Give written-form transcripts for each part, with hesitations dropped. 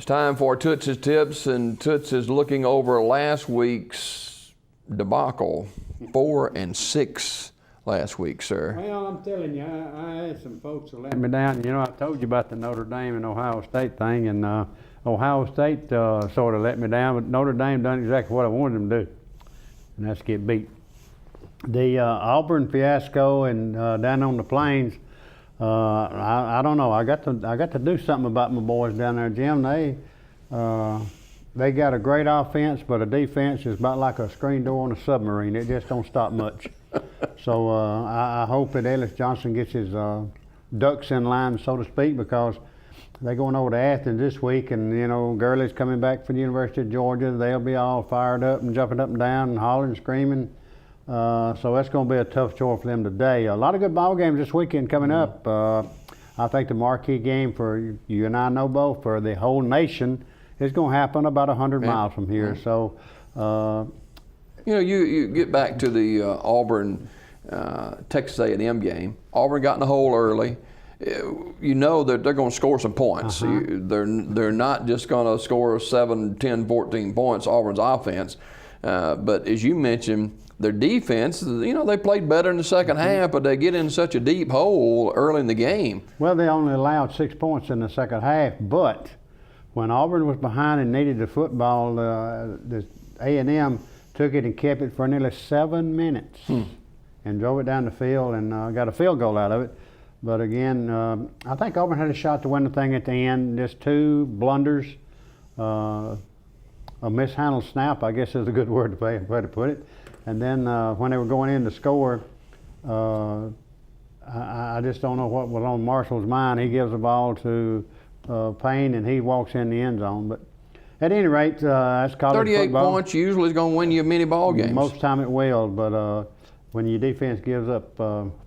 It's time for Toots' Tips, and Toots is looking over last week's debacle. 4-6 last week, sir. Well, I'm telling you, I had some folks that let me down. You know, I told you about the Notre Dame and Ohio State thing, and Ohio State sort of let me down, but Notre Dame done exactly what I wanted them to do, and that's get beat. The Auburn fiasco and down on the Plains, I don't know. I got to do something about my boys down there, Jim. They got a great offense, but a defense is about like a screen door on a submarine. It just don't stop much. So I hope that Ellis Johnson gets his ducks in line, so to speak, because they're going over to Athens this week, and you know, Gurley's coming back for the University of Georgia. They'll be all fired up and jumping up and down and hollering and screaming. So that's going to be a tough chore for them today. A lot of good ball games this weekend coming up. I think the marquee game for you and I know both, for the whole nation, is going to happen about 100 miles from here. So, you know, you get back to the Auburn Texas A&M game. Auburn got in the hole early. You know that they're going to score some points. They're not just going to score 7, 10, 14 points, Auburn's offense. But as you mentioned, their defense, you know, they played better in the second half, but they get in such a deep hole early in the game. Well, they only allowed 6 points in the second half, but when Auburn was behind and needed the football, the A&M took it and kept it for nearly 7 minutes and drove it down the field and got a field goal out of it. But again, I think Auburn had a shot to win the thing at the end. Just 2 blunders, a mishandled snap, I guess is a good word way to put it. And then when they were going in to score, I just don't know what was on Marshall's mind. He gives the ball to Payne, and he walks in the end zone. But at any rate, that's college 38 football. points usually is going to win you many ball games. Most time it will, but when your defense gives up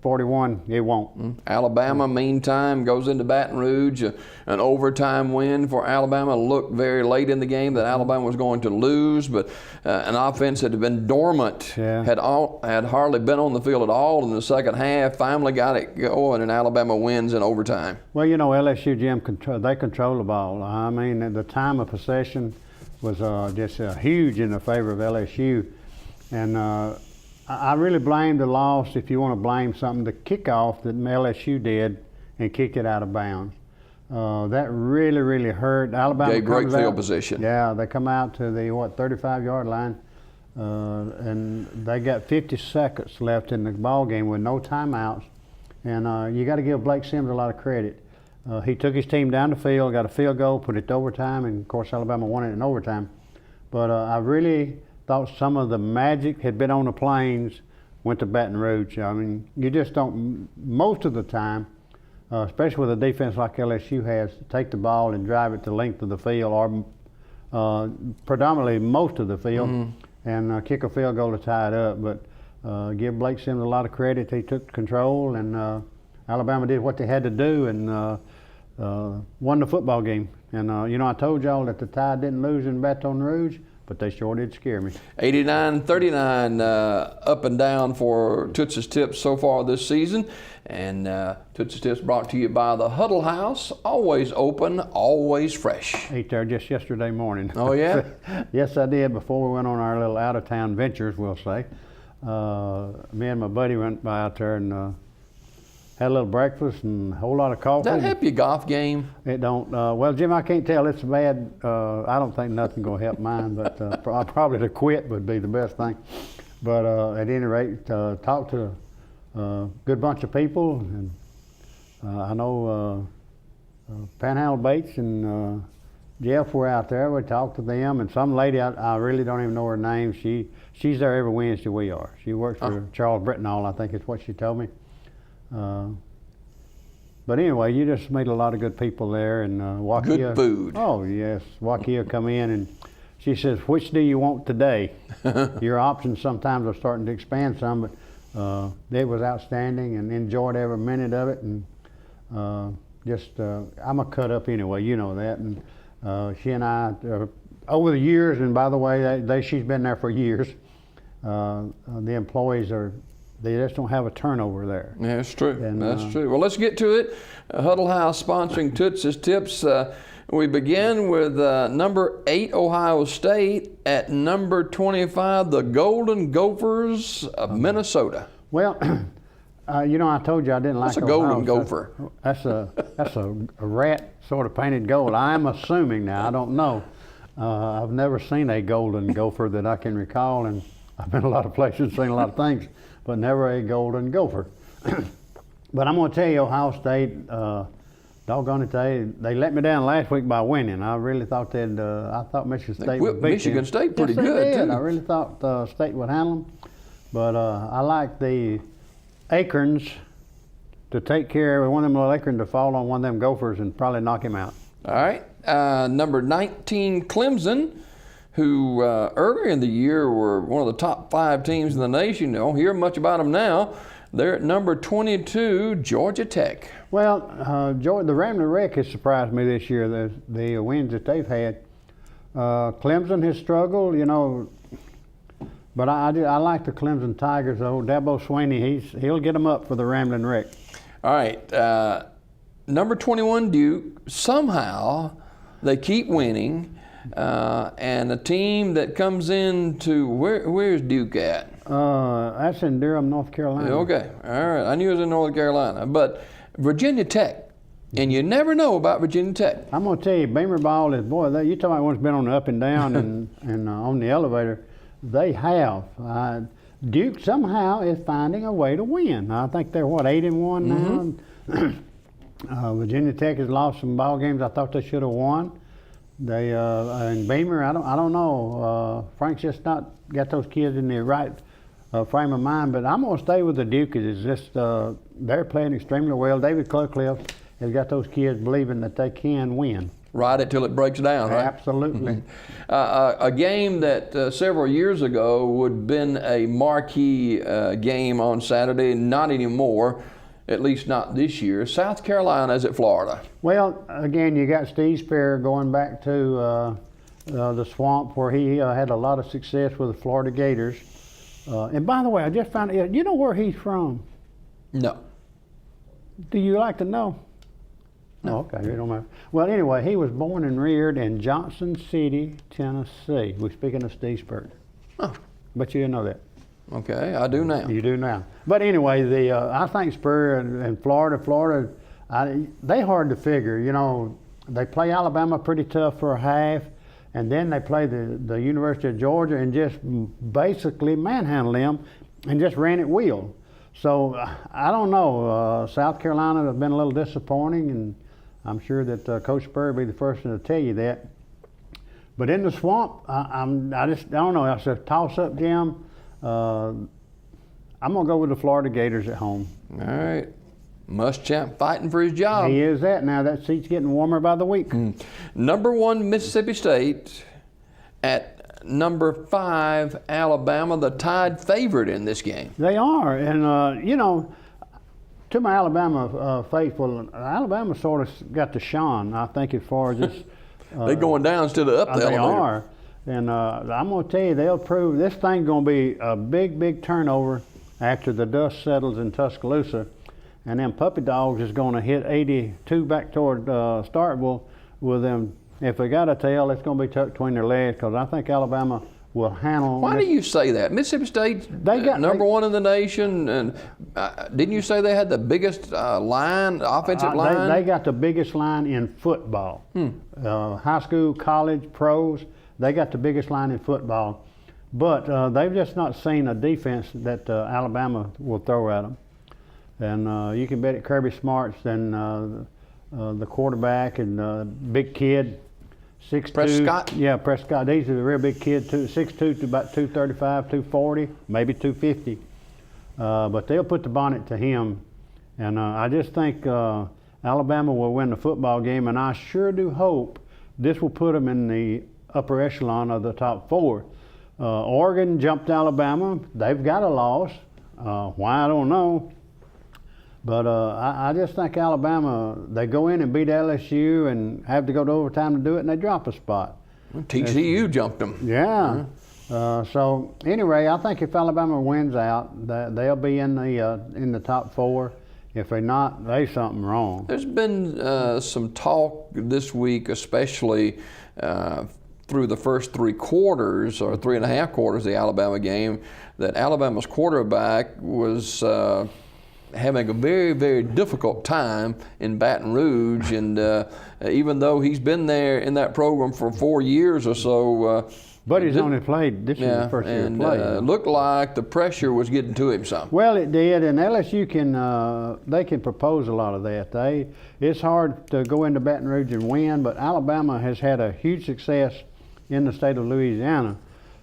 41, it won't. Alabama, meantime, goes into Baton Rouge. An overtime win for Alabama. Looked very late in the game that Alabama was going to lose, but an offense that had been dormant, had hardly been on the field at all in the second half, finally got it going, and Alabama wins in overtime. Well, you know, LSU, Jim, they control the ball. I mean, the time of possession was just huge in the favor of LSU. And I really blame the loss, if you want to blame something, the kickoff that LSU did and kicked it out of bounds. That really, really hurt. Alabama gave great field out, position. Yeah, they come out to the 35-yard line, and they got 50 seconds left in the ball game with no timeouts. And you got to give Blake Sims a lot of credit. He took his team down the field, got a field goal, put it to overtime, and of course Alabama won it in overtime. But I really thought some of the magic had been on the Plains, went to Baton Rouge. I mean, you just don't, most of the time, especially with a defense like LSU has, take the ball and drive it the length of the field, or predominantly most of the field, and kick a field goal to tie it up. But give Blake Sims a lot of credit. He took control, and Alabama did what they had to do and won the football game. And you know, I told y'all that the Tide didn't lose in Baton Rouge, but they sure did scare me. 89-39 up and down for Toots' Tips so far this season. And Toots' Tips brought to you by the Huddle House. Always open, always fresh. Ate there just yesterday morning. Oh, yeah? Yes, I did, before we went on our little out-of-town ventures, we'll say. Me and my buddy went by out there and had a little breakfast and a whole lot of coffee. Does that help your golf game? It don't. Well, Jim, I can't tell. It's bad. I don't think nothing going to help mine, but probably to quit would be the best thing. But at any rate, talked to a good bunch of people, and I know Panhandle Bates and Jeff were out there. We talked to them, and some lady, I really don't even know her name. She's there every Wednesday we are. She works for Charles Brittenall, I think is what she told me. But anyway, you just meet a lot of good people there, and Wakia. Good food. Oh yes, Wakia come in and she says, "Which do you want today?" Your options sometimes are starting to expand some, but it was outstanding and enjoyed every minute of it. And I'm a cut up anyway, you know that. And she and I, over the years, and by the way, she's been there for years. The employees they just don't have a turnover there. Yeah, that's true. And, that's true. Well, let's get to it. Huddle House sponsoring Toots' Tips. We begin with number 8, Ohio State. At number 25, the Golden Gophers of Minnesota. Well, you know, I told you I didn't like What's a Ohio Golden State. Gopher? That's a rat sort of painted gold. I'm assuming now. I don't know. I've never seen a golden gopher that I can recall, and I've been a lot of places, seen a lot of things, but never a golden gopher. But I'm going to tell you, Ohio State, doggone it, they let me down last week by winning. I really thought I thought Michigan State would beat Michigan them. State pretty yes, good, they did. too. I really thought State would handle them. But I like the acorns to take care of one of them little acorns to fall on one of them gophers and probably knock him out. All right. Number 19, Clemson, who earlier in the year were one of the top 5 teams in the nation. You don't hear much about them now. They're at number 22, Georgia Tech. Well, the Ramblin' Wreck has surprised me this year, the wins that they've had. Clemson has struggled, you know, but I like the Clemson Tigers. Old Dabo Swinney, he'll get them up for the Ramblin' Wreck. All right. Number 21, Duke. Somehow they keep winning. And the team that comes into, where's Duke at? That's in Durham, North Carolina. Okay, all right. I knew it was in North Carolina. But Virginia Tech, and you never know about Virginia Tech. I'm going to tell you, Beamer Ball is, boy, you talking about one's been on the up and down and on the elevator. They have. Duke somehow is finding a way to win. I think they're, 8-1 now? Virginia Tech has lost some ball games I thought they should have won. They and Beamer, I don't know. Frank's just not got those kids in the right frame of mind. But I'm gonna stay with the Duke. It's just they're playing extremely well. David Cutcliffe has got those kids believing that they can win. Ride it till it breaks down, right? Absolutely. A game that several years ago would have been a marquee game on Saturday, not anymore. At least not this year. South Carolina is at Florida. Well, again, you got Steve Spurrier going back to the swamp where he had a lot of success with the Florida Gators. And by the way, I just found out, you know where he's from? No. Do you like to know? No. Oh, okay, it don't matter. Well, anyway, he was born and reared in Johnson City, Tennessee. We're speaking of Steve Spurrier. Oh. But you didn't know that. Okay, I do now. You do now. But anyway, I think Spurrier and Florida, they hard to figure. You know, they play Alabama pretty tough for a half, and then they play the University of Georgia and just basically manhandle them and just ran at will. So I don't know. South Carolina has been a little disappointing, and I'm sure that Coach Spurrier will be the first one to tell you that. But in the swamp, I don't know. It's a toss-up, Jim. I'm going to go with the Florida Gators at home. All right. Muschamp fighting for his job. He is that now. That seat's getting warmer by the week. Number 1, Mississippi State. At number 5, Alabama, the tied favorite in this game. They are. And, you know, to my Alabama faithful, Alabama sort of got the shine, I think, as far as this. They're going down instead of up the They elevator. are. And I'm going to tell you, they'll prove this thing's going to be a big, big turnover after the dust settles in Tuscaloosa. And them puppy dogs is going to hit 82 back toward Starkville with them. If they got a tail, it's going to be tucked between their legs because I think Alabama will handle. Why do you say that? Mississippi State's number 1 in the nation, and didn't you say they had the biggest offensive line? They got the biggest line in football. High school, college, pros. They got the biggest line in football, but they've just not seen a defense that Alabama will throw at them. And you can bet it Kirby Smart's and the quarterback and big kid, 6'2". Prescott? Yeah, Prescott. These are the real big kids, 6'2" to about 235, 240, maybe 250. But they'll put the bonnet to him. And I just think Alabama will win the football game, and I sure do hope this will put them in the upper echelon of the top 4. Oregon jumped Alabama. They've got a loss. Why, I don't know. But I just think Alabama, they go in and beat LSU and have to go to overtime to do it, and they drop a spot. TCU jumped them. Yeah. So anyway, I think if Alabama wins out, they'll be in the top 4. If they're not, there's something wrong. There's been some talk this week, especially through the first 3 quarters or 3.5 quarters of the Alabama game, that Alabama's quarterback was having a very, very difficult time in Baton Rouge, and even though he's been there in that program for 4 years or so. But he's only played, this is the first year he played. It looked like the pressure was getting to him some. Well, it did, and LSU they can propose a lot of that. It's hard to go into Baton Rouge and win, but Alabama has had a huge success in the state of Louisiana.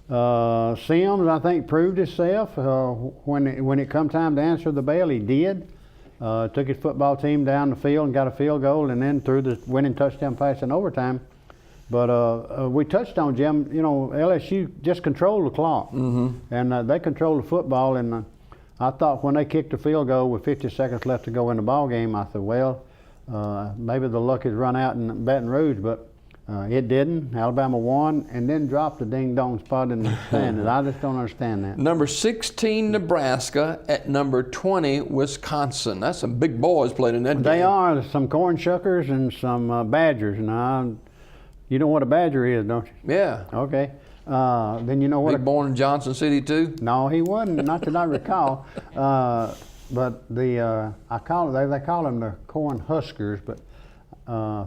Sims, I think, proved himself when it come time to answer the bell. He did. Took his football team down the field and got a field goal, and then threw the winning touchdown pass in overtime. But we touched on, Jim, you know, LSU just controlled the clock, and they controlled the football. And I thought when they kicked the field goal with 50 seconds left to go in the ball game, I thought, well, maybe the luck has run out in Baton Rouge, but it didn't. Alabama won and then dropped the ding-dong spot in the standings. I just don't understand that. Number 16, Nebraska, at number 20, Wisconsin. That's some big boys played in that game. They are, some corn shuckers and some badgers. And you know what a badger is, don't you? Yeah. Okay. Then you know what? Big born in Johnson City too? No, he wasn't. Not that I recall. But they call them the corn huskers. But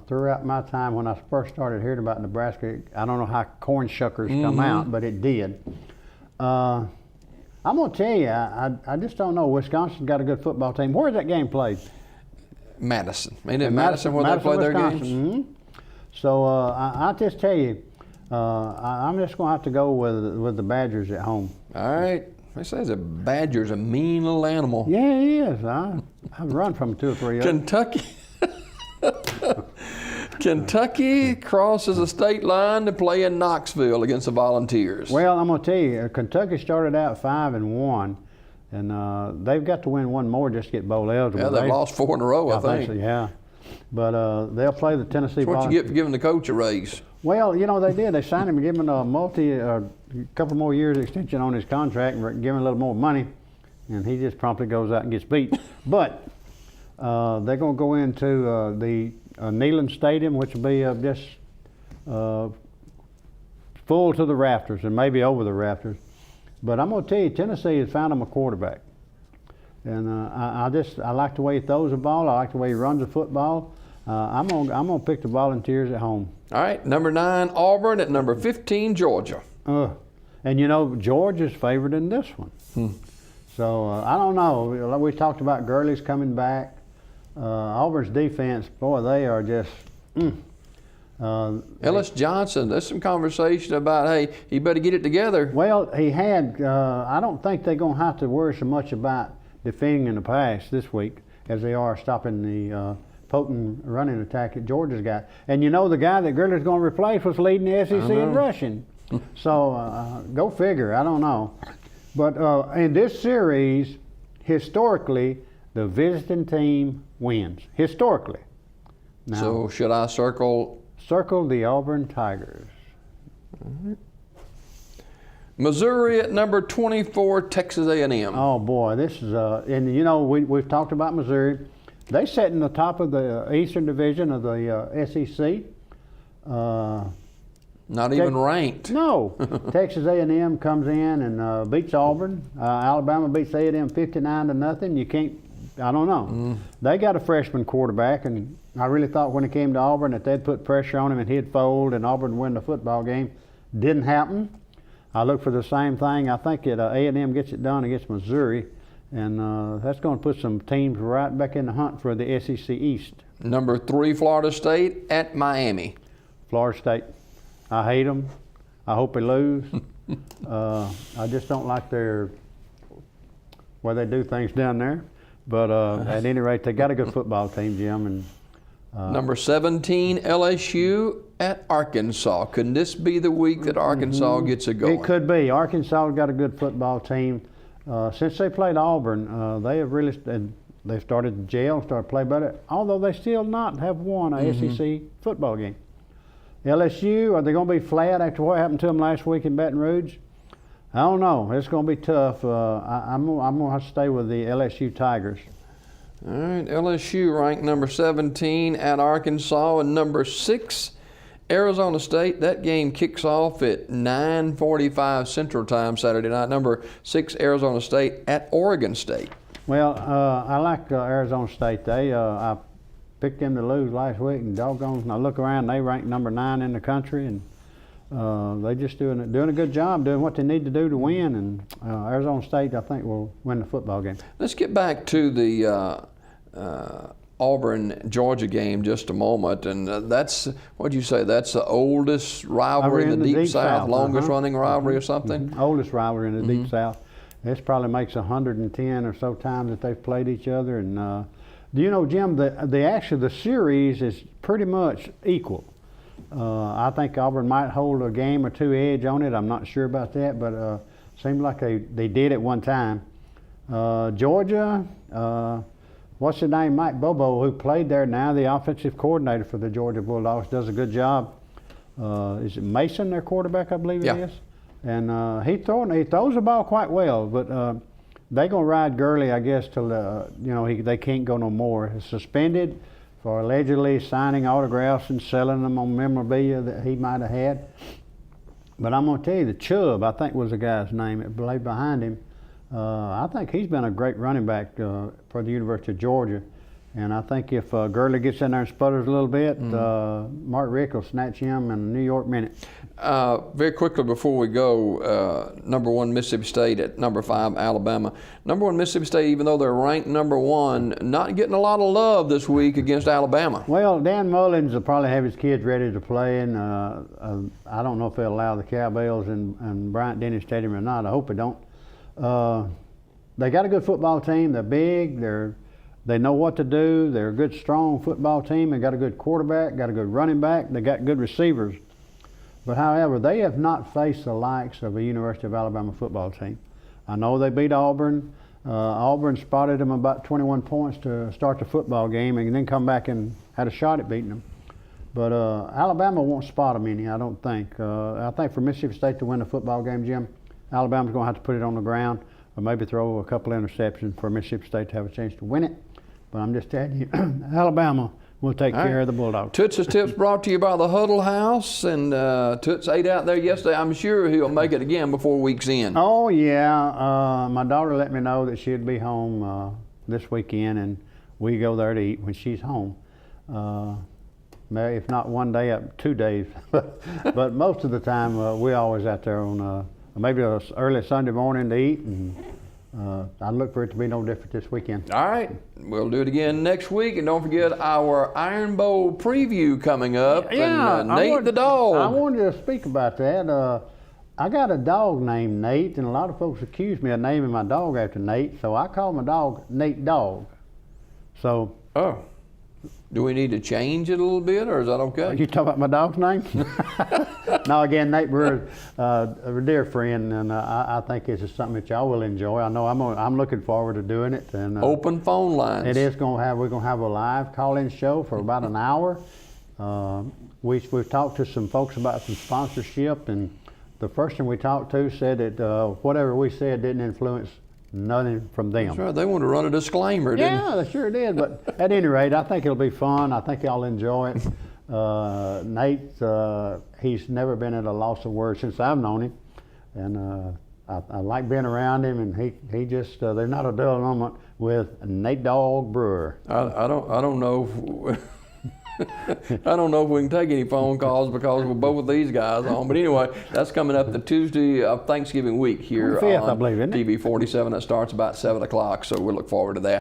throughout my time when I first started hearing about Nebraska, I don't know how corn shuckers come out, but it did. I'm gonna tell you, I just don't know. Wisconsin's got a good football team. Where's that game played? Madison. Ain't it Madison where they play their games? Mm-hmm. So I'll just tell you, I'm just going to have to go with the Badgers at home. All right. They say the Badger's a mean little animal. Yeah, he is. I've run from 2 or 3 of them. Kentucky crosses the state line to play in Knoxville against the Volunteers. Well, I'm going to tell you, Kentucky started out 5-1, and they've got to win one more just to get bowl eligible. Yeah, they've lost 4 in a row, I think. So, yeah. But they'll play the Tennessee. That's what you get for giving the coach a raise. Well, you know, they did. They signed him and gave him a couple more years extension on his contract and give him a little more money, and he just promptly goes out and gets beat. But they're going to go into the Neyland Stadium, which will be just full to the rafters and maybe over the rafters. But I'm going to tell you, Tennessee has found him a quarterback. And I like the way he throws the ball. I like the way he runs the football. I'm gonna pick the Volunteers at home. All right, number 9, Auburn, at number 15, Georgia. And you know, Georgia's favored in this one. So I don't know. We talked about Gurley's coming back. Auburn's defense, boy, they are just. Ellis Johnson, there's some conversation about, hey, he better get it together. Well, he had. I don't think they're gonna have to worry so much about defending in the pass this week as they are stopping the potent running attack that Georgia's got. And you know, the guy that Gurley's going to replace was leading the SEC in rushing. So go figure. I don't know. But in this series, historically, the visiting team wins. Historically. Now, so should I circle the Auburn Tigers? Missouri at number 24, Texas A&M. Oh boy, this is and you know, we've talked about Missouri. They sit in the top of the Eastern Division of the SEC. Not even ranked. No. Texas A&M comes in and beats Auburn. Alabama beats A&M 59-0. You can't. I don't know. They got a freshman quarterback, and I really thought when it came to Auburn that they'd put pressure on him and he'd fold and Auburn would win the football game. Didn't happen. I look for the same thing. I think that A&M gets it done against Missouri, and that's going to put some teams right back in the hunt for the SEC East. Number 3, Florida State at Miami. Florida State. I hate them. I hope they lose. I just don't like their way they do things down there. But at any rate, they got a good football team, Jim. And number 17, LSU at Arkansas. Can this be the week that Arkansas gets it going? It could be. Arkansas got a good football team. Since they played Auburn, they have really they started to gel, started to play better, although they still not have won a SEC football game. LSU, are they going to be flat after what happened to them last week in Baton Rouge? I don't know. It's going to be tough. I'm going to have to stay with the LSU Tigers. All right, LSU ranked number 17 at Arkansas, and number 6 Arizona State. That game kicks off at 9:45 Central Time Saturday night. Number 6 Arizona State at Oregon State. Well, I like Arizona State. I picked them to lose last week, and doggone, and I look around, they rank number 9 in the country, and they just doing a good job, doing what they need to do to win. And Arizona State, I think, will win the football game. Let's get back to the Auburn-Georgia game just a moment, and that's, what'd you say, that's the oldest rivalry in the Deep South, longest running rivalry or something? Oldest rivalry in the Deep South. This probably makes 110 or so times that they've played each other. And do you know, Jim, the series is pretty much equal. I think Auburn might hold a game or two edge on it. I'm not sure about that, but seems like they did at one time. Georgia, what's his name, Mike Bobo, who played there now, the offensive coordinator for the Georgia Bulldogs, does a good job. Is it Mason, their quarterback, I believe it is? And he throws the ball quite well, but they're going to ride Gurley, I guess, till they can't go no more. He's suspended for allegedly signing autographs and selling them on memorabilia that he might have had. But I'm going to tell you, the Chubb, I think was the guy's name that played behind him. I think he's been a great running back for the University of Georgia. And I think if Gurley gets in there and sputters a little bit, Mark Richt will snatch him in a New York minute. Very quickly before we go, number 1 Mississippi State at number 5 Alabama. Number 1 Mississippi State, even though they're ranked number 1, not getting a lot of love this week against Alabama. Well, Dan Mullins will probably have his kids ready to play, and I don't know if they'll allow the Cowbells in Bryant-Denny Stadium or not. I hope they don't. They got a good football team. They're big. They know what to do. They're a good, strong football team. They got a good quarterback, got a good running back. They got good receivers. But however, they have not faced the likes of a University of Alabama football team. I know they beat Auburn. Auburn spotted them about 21 points to start the football game and then come back and had a shot at beating them. But Alabama won't spot them any, I don't think. I think for Mississippi State to win the football game, Jim, Alabama's going to have to put it on the ground or maybe throw a couple of interceptions for Mississippi State to have a chance to win it. But I'm just telling you, Alabama will take care of the Bulldogs. Toots' Tips brought to you by the Huddle House, and Toots ate out there yesterday. I'm sure he'll make it again before week's end. Oh, yeah. My daughter let me know that she'd be home this weekend, and we go there to eat when she's home. If not one day, 2 days. But most of the time, we're always out there on maybe an early Sunday morning to eat, and I look for it to be no different this weekend. All right. We'll do it again next week. And don't forget our Iron Bowl preview coming up. Yeah, and Nate the dog. I wanted to speak about that. I got a dog named Nate, and a lot of folks accuse me of naming my dog after Nate, so I call my dog Nate Dog. So. Oh. Do we need to change it a little bit, or is that okay? Are you talking about my dog's name? No, again, Nate Brewer, a dear friend, and I think this is something that y'all will enjoy. I know I'm looking forward to doing it. And open phone lines. It is we're gonna have a live call-in show for about an hour. We've talked to some folks about some sponsorship, and the person we talked to said that whatever we said didn't influence nothing from them. That's right. They wanted to run a disclaimer, didn't they? Yeah, they sure did. But at any rate, I think it'll be fun. I think y'all enjoy it. Nate, he's never been at a loss of words since I've known him, and I like being around him. And he just there's not a dull moment with Nate Dog Brewer. I don't know. I don't know if we can take any phone calls because we're both of these guys on. But anyway, that's coming up the Tuesday of Thanksgiving week here 5th, on I believe, isn't it? TV 47. That starts about 7 o'clock, so we look forward to that.